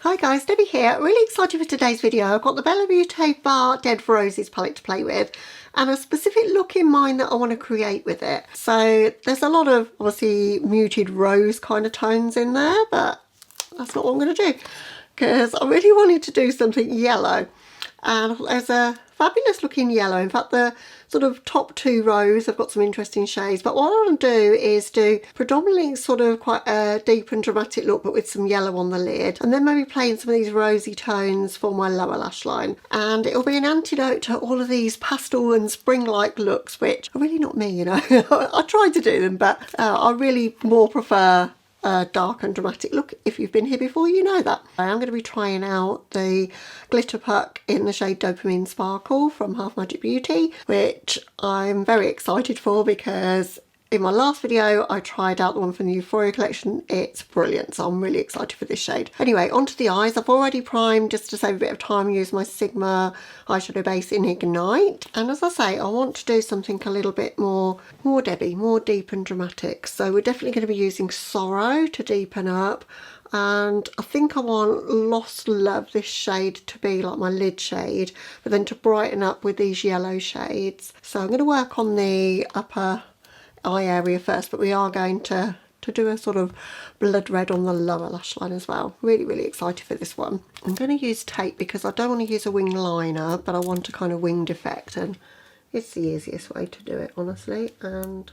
Hi guys, Debbie here. Really excited for today's video. I've got the Bellabeautébar Dead Roses palette to play with and a specific look in mind that I want to create with it. So there's a lot of obviously muted rose kind of tones in there, but that's not what I'm going to do because I really wanted to do something yellow. And there's a fabulous looking yellow. In fact, the sort of top two rows have got some interesting shades, but what I want to do is do predominantly sort of quite a deep and dramatic look, but with some yellow on the lid, and then maybe play in some of these rosy tones for my lower lash line. And it'll be an antidote to all of these pastel and spring-like looks, which are really not me, you know. I tried to do them, but I really more prefer a dark and dramatic look. If you've been here before, you know that. I am going to be trying out the Glitterpuck in the shade Dopamine Sparkle from Half Magic Beauty, which I'm very excited for because in my last video I tried out the one from the Euphoria collection. It's brilliant, so I'm really excited for this shade. Anyway, onto the eyes. I've already primed just to save a bit of time, use my Sigma eyeshadow base in Ignite, and as I say, I want to do something a little bit more Debbie, more deep and dramatic. So we're definitely going to be using Sorrow to deepen up, and I think I want Lost Love, this shade, to be like my lid shade, but then to brighten up with these yellow shades. So I'm going to work on the upper eye area first, but we are going to do a sort of blood red on the lower lash line as well. Really excited for this one. I'm going to use tape because I don't want to use a wing liner, but I want a kind of winged effect, and it's the easiest way to do it, honestly. And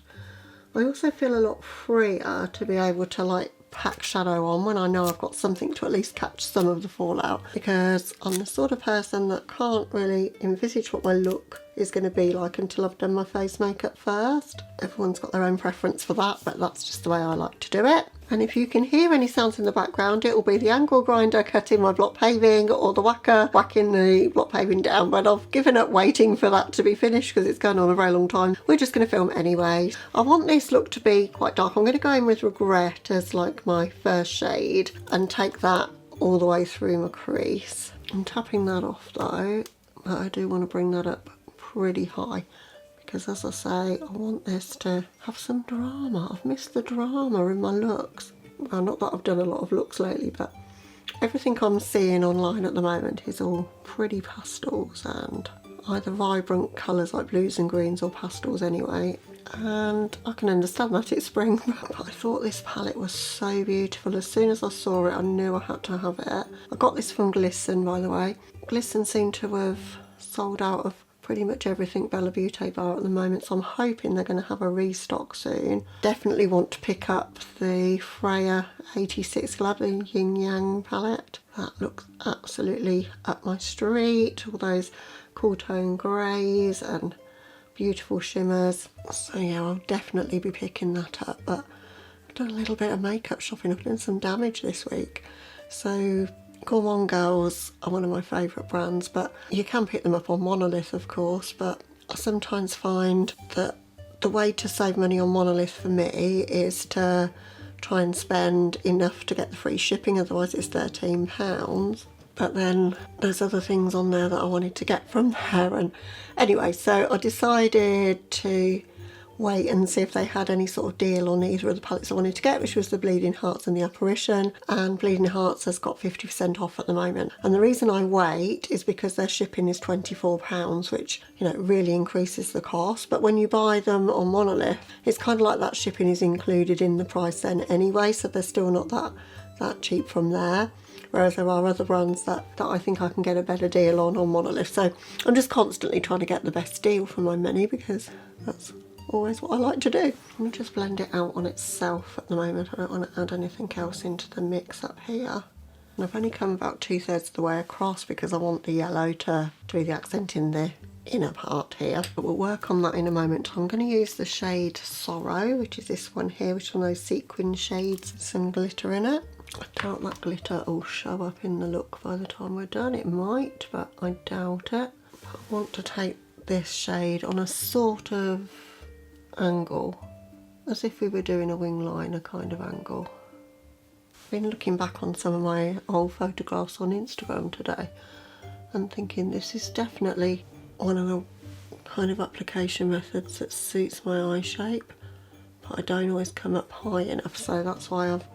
I also feel a lot freer to be able to like pack shadow on when I know I've got something to at least catch some of the fallout, because I'm the sort of person that can't really envisage what my look is going to be like until I've done my face makeup first. Everyone's got their own preference for that, but that's just the way I like to do it. And if you can hear any sounds in the background, it will be the angle grinder cutting my block paving or the whacker whacking the block paving down, but I've given up waiting for that to be finished because it's going on a very long time. We're just going to film anyway. I want this look to be quite dark. I'm going to go in with Regret as like my first shade and take that all the way through my crease. I'm tapping that off though, but I do want to bring that up pretty high because, as I say, I want this to have some drama. I've missed the drama in my looks. Well, not that I've done a lot of looks lately, but everything I'm seeing online at the moment is all pretty pastels and either vibrant colours like blues and greens or pastels anyway. And I can understand that it's spring, but I thought this palette was so beautiful. As soon as I saw it, I knew I had to have it. I got this from Glisten, by the way. Glisten seemed to have sold out of pretty much everything Bellabeautébar at the moment, so I'm hoping they're going to have a restock soon. Definitely want to pick up the Freya 86 Glad Yin Yang palette. That looks absolutely up my street. All those cool tone greys and beautiful shimmers. So yeah, I'll definitely be picking that up. But I've done a little bit of makeup shopping. I've done some damage this week. So Gourmand Girls are one of my favourite brands, but you can pick them up on Monolith, of course, but I sometimes find that the way to save money on Monolith for me is to try and spend enough to get the free shipping, otherwise it's £13. But then there's other things on there that I wanted to get from there, and anyway, so I decided to wait and see if they had any sort of deal on either of the palettes I wanted to get, which was the Bleeding Hearts and the Apparition, and Bleeding Hearts has got 50% off at the moment. And the reason I wait is because their shipping is £24, which, you know, really increases the cost. But when you buy them on Monolith, it's kind of like that shipping is included in the price then anyway, so they're still not that cheap from there. Whereas there are other brands that I think I can get a better deal on Monolith. So I'm just constantly trying to get the best deal for my money because that's always what I like to do. I'm going to just blend it out on itself at the moment. I don't want to add anything else into the mix up here. And I've only come about 2/3 of the way across because I want the yellow to be the accent in the inner part here. But we'll work on that in a moment. I'm going to use the shade Sorrow, which is this one here, which is one of those sequin shades with some glitter in it. I doubt that glitter will show up in the look by the time we're done. It might, but I doubt it. I want to take this shade on a sort of angle, as if we were doing a wing liner kind of angle. I've been looking back on some of my old photographs on Instagram today and thinking this is definitely one of the kind of application methods that suits my eye shape, but I don't always come up high enough, so that's why I've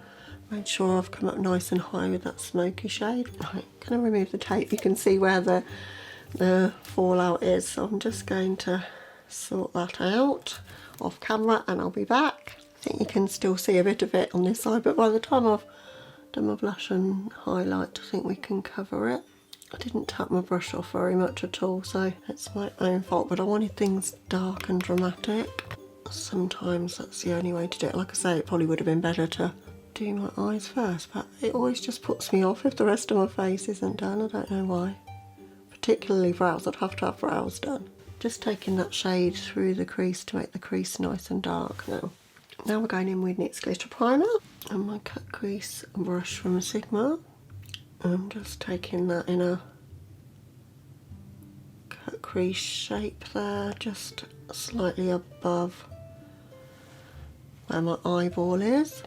Made sure I've come up nice and high with that smoky shade. Right, going to remove the tape. You can see where the fallout is, so I'm just going to sort that out off camera and I'll be back. I think you can still see a bit of it on this side, but by the time I've done my blush and highlight, I think we can cover it. I didn't tap my brush off very much at all, so it's my own fault, but I wanted things dark and dramatic. Sometimes that's the only way to do it. Like I say, it probably would have been better to do my eyes first, but it always just puts me off if the rest of my face isn't done. I don't know why. Particularly brows, I'd have to have brows done. Just taking that shade through the crease to make the crease nice and dark now. Now we're going in with NYX Glitter Primer and my cut crease brush from Sigma. I'm just taking that in a cut crease shape there, just slightly above where my eyeball is.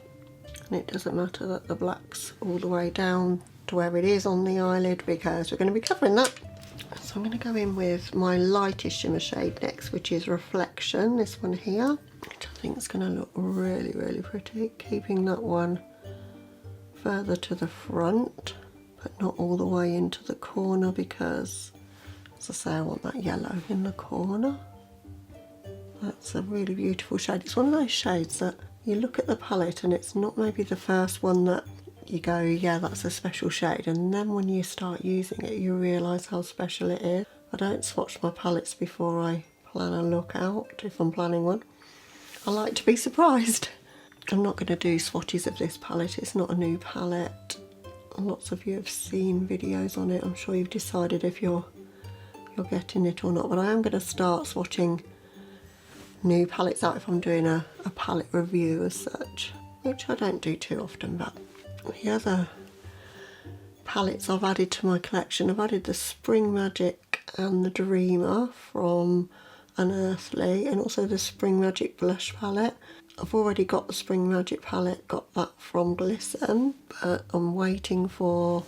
And it doesn't matter that the black's all the way down to where it is on the eyelid because we're going to be covering that. So I'm going to go in with my lightest shimmer shade next, which is Reflection, this one here, which I think is going to look really, really pretty. Keeping that one further to the front, but not all the way into the corner because, as I say, I want that yellow in the corner. That's a really beautiful shade. It's one of those shades that you look at the palette and it's not maybe the first one that you go, yeah, that's a special shade, and then when you start using it you realise how special it is. I don't swatch my palettes before I plan a look out, if I'm planning one. I like to be surprised. I'm not going to do swatches of this palette, it's not a new palette. Lots of you have seen videos on it, I'm sure you've decided if you're getting it or not, but I am going to start swatching new palettes out if I'm doing a palette review as such, which I don't do too often. But the other palettes I've added to my collection, I've added the Spring Magic and the Dreamer from Unearthly, and also the Spring Magic blush palette. I've already got the Spring Magic palette, got that from Glisten, but I'm waiting for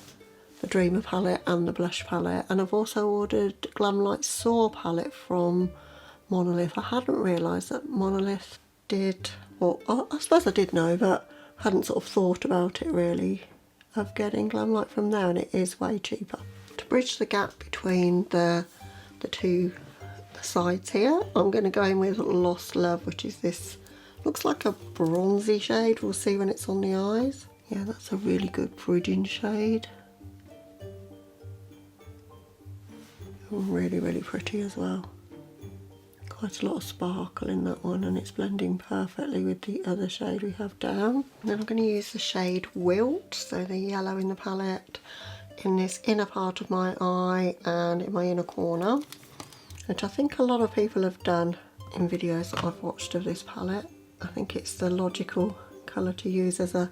the Dreamer palette and the blush palette. And I've also ordered Glamlight Soar palette from Monolith. I hadn't realised that Monolith did, well, I suppose I did know, but hadn't sort of thought about it really, of getting Glamlight from there, and it is way cheaper. To bridge the gap between the two sides here, I'm going to go in with Lost Love, which is this, looks like a bronzy shade, we'll see when it's on the eyes. Yeah, that's a really good bridging shade. Really, really pretty as well. Quite a lot of sparkle in that one, and it's blending perfectly with the other shade we have down. And then I'm going to use the shade Wilt, so the yellow in the palette, in this inner part of my eye and in my inner corner, which I think a lot of people have done in videos that I've watched of this palette. I think it's the logical colour to use as a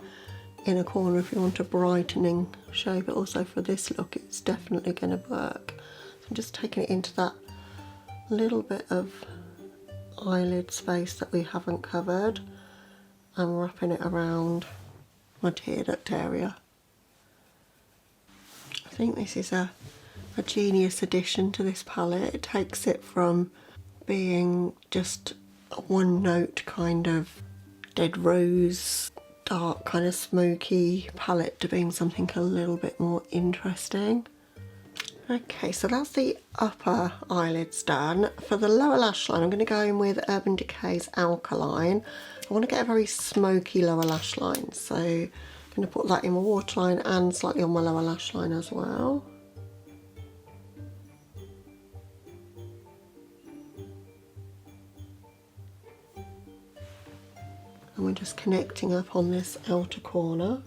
inner corner if you want a brightening shade, but also for this look it's definitely going to work. So I'm just taking it into that little bit of eyelid space that we haven't covered and wrapping it around my tear duct area. I think this is a genius addition to this palette. It takes it from being just a one note kind of dead rose, dark kind of smoky palette to being something a little bit more interesting. Okay, so that's the upper eyelids done. For the lower lash line, I'm going to go in with Urban Decay's Alkaline. I want to get a very smoky lower lash line, so I'm going to put that in my waterline and slightly on my lower lash line as well. And we're just connecting up on this outer corner.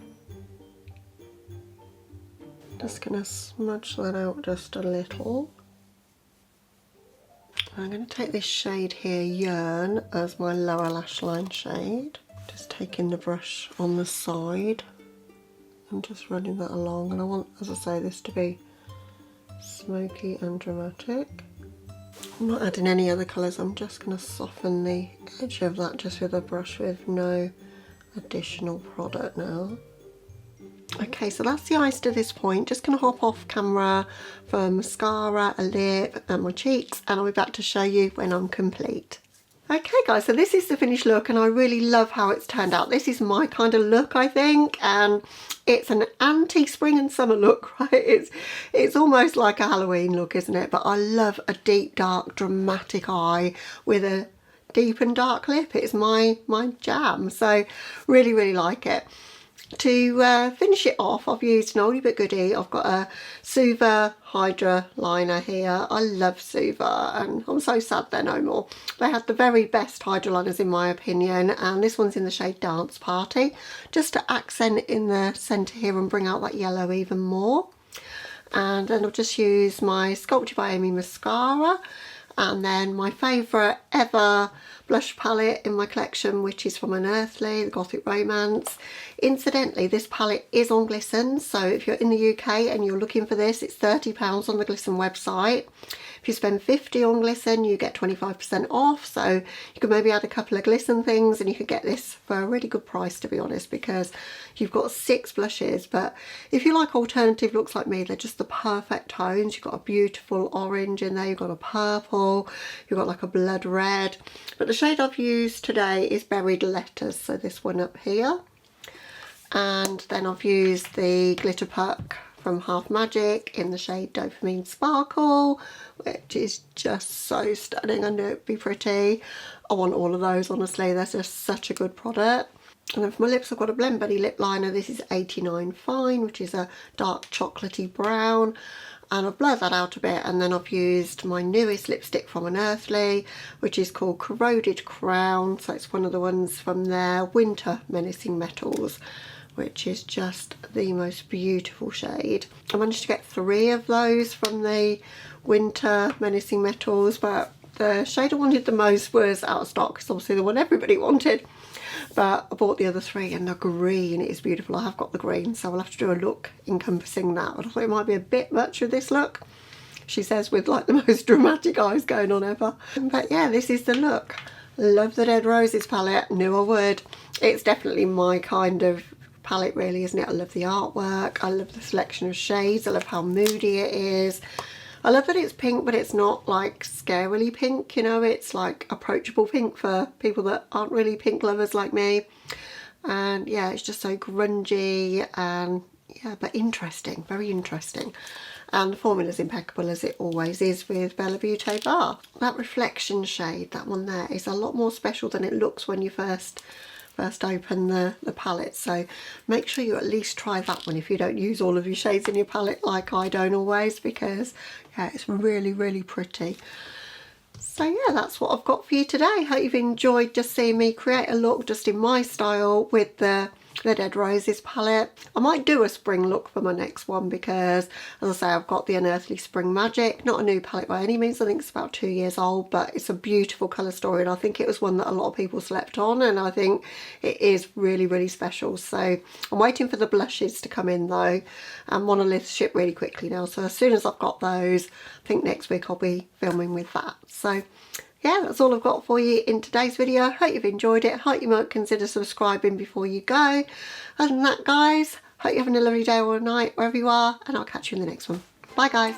Just going to smudge that out just a little. I'm going to take this shade here, Yearn, as my lower lash line shade. Just taking the brush on the side and just running that along. And I want, as I say, this to be smoky and dramatic. I'm not adding any other colours, I'm just going to soften the edge of that just with a brush with no additional product now. Okay, so that's the eyes to this point. Just going to hop off camera for mascara, a lip and my cheeks, and I'll be back to show you when I'm complete. Okay guys, so this is the finished look and I really love how it's turned out. This is my kind of look, I think, and it's an anti-spring and summer look, right? It's almost like a Halloween look, isn't it? But I love a deep, dark, dramatic eye with a deep and dark lip. It's my jam, so really, really like it. To finish it off, I've used an oldie but goodie. I've got a Suva Hydra liner here. I love Suva and I'm so sad they're no more. They had the very best Hydra liners in my opinion, and this one's in the shade Dance Party, just to accent in the centre here and bring out that yellow even more. And then I'll just use my Sculpture by Amy mascara, and then my favourite ever blush palette in my collection, which is from Unearthly, the Gothic Romance. Incidentally, this palette is on Glisten, so if you're in the UK and you're looking for this, it's £30 on the Glisten website. If you spend $50 on Glisten, you get 25% off, so you could maybe add a couple of Glisten things and you could get this for a really good price, to be honest, because you've got 6 blushes. But if you like alternative looks like me, they're just the perfect tones. You've got a beautiful orange in there, you've got a purple, you've got like a blood red. But the shade I've used today is Buried Letters, so this one up here. And then I've used the Glitterpuck from Half Magic in the shade Dopamine Sparkle, which is just so stunning. I knew it'd be pretty. I want all of those, honestly. They're just such a good product. And then for my lips, I've got a Blend Buddy lip liner. This is 89 Fine, which is a dark chocolatey brown. And I've blurred that out a bit, and then I've used my newest lipstick from Unearthly, which is called Corroded Crown. So it's one of the ones from their Winter Menacing Metals, which is just the most beautiful shade. I managed to get 3 of those from the Winter Menacing Metals, but the shade I wanted the most was out of stock. It's obviously the one everybody wanted. But I bought the other 3, and the green is beautiful. I have got the green, so I'll have to do a look encompassing that. But I thought it might be a bit much with this look, she says, with like the most dramatic eyes going on ever. But yeah, this is the look. Love the Dead Roses palette. Knew I would. It's definitely my kind of palette, really, isn't it? I love the artwork. I love the selection of shades. I love how moody it is. I love that it's pink, but it's not like scarily pink, you know, it's like approachable pink for people that aren't really pink lovers like me. And yeah, it's just so grungy and yeah, but interesting, very interesting. And the formula's impeccable, as it always is with Bellabeautébar. That reflection shade, that one there, is a lot more special than it looks when you first open the palette, so make sure you at least try that one if you don't use all of your shades in your palette like I don't always, because yeah, it's really, really pretty. So yeah, that's what I've got for you today. Hope you've enjoyed just seeing me create a look just in my style with the Dead Roses palette. I might do a spring look for my next one because, as I say, I've got the Unearthly Spring Magic. Not a new palette by any means. I think it's about 2 years old, but it's a beautiful colour story, and I think it was one that a lot of people slept on, and I think it is really, really special. So I'm waiting for the blushes to come in though, and want to lift ship really quickly now. So as soon as I've got those, I think next week I'll be filming with that. So yeah, that's all I've got for you in today's video. Hope you've enjoyed it. Hope you might consider subscribing before you go. Other than that, guys, hope you're having a lovely day or night wherever you are, and I'll catch you in the next one. Bye, guys.